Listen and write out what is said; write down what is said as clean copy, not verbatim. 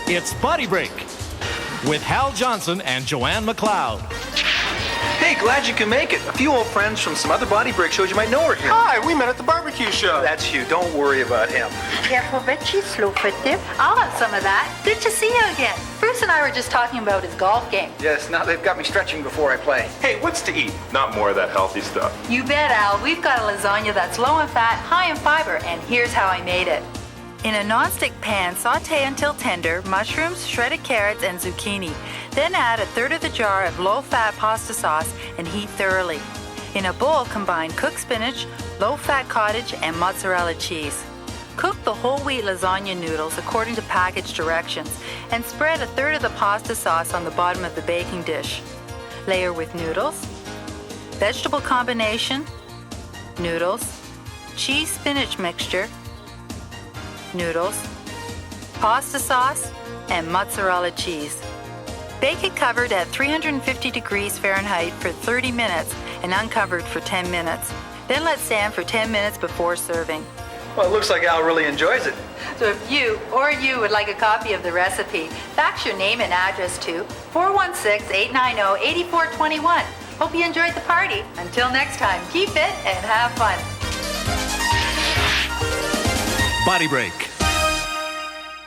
It's BodyBreak with Hal Johnson and Joanne McLeod. Hey, glad you can make it. A few old friends from some other BodyBreak shows you might know are here. Hi, we met at the barbecue show. That's you. Don't worry about him. Careful, Richie. Slow foot dip. I'll have some of that. Good to see you again. Bruce and I were just talking about his golf game. Yes, now they've got me stretching before I play. Hey, what's to eat? Not more of that healthy stuff. You bet, Al. We've got a lasagna that's low in fat, high in fiber, and here's how I made it. In a non-stick pan, saute until tender mushrooms, shredded carrots, and zucchini. Then add a third of the jar of low-fat pasta sauce and heat thoroughly. In a bowl, combine cooked spinach, low-fat cottage, and mozzarella cheese. Cook the whole wheat lasagna noodles according to package directions and spread a third of the pasta sauce on the bottom of the baking dish. Layer with noodles, vegetable combination, noodles, cheese-spinach mixture, noodles, pasta sauce, and mozzarella cheese. Bake it covered at 350 degrees Fahrenheit for 30 minutes and uncovered for 10 minutes. Then let stand for 10 minutes before serving. Well, it looks like Al really enjoys it. So if you would like a copy of the recipe, fax your name and address to 416-890-8421. Hope you enjoyed the party. Until next time, keep fit and have fun. BodyBreak.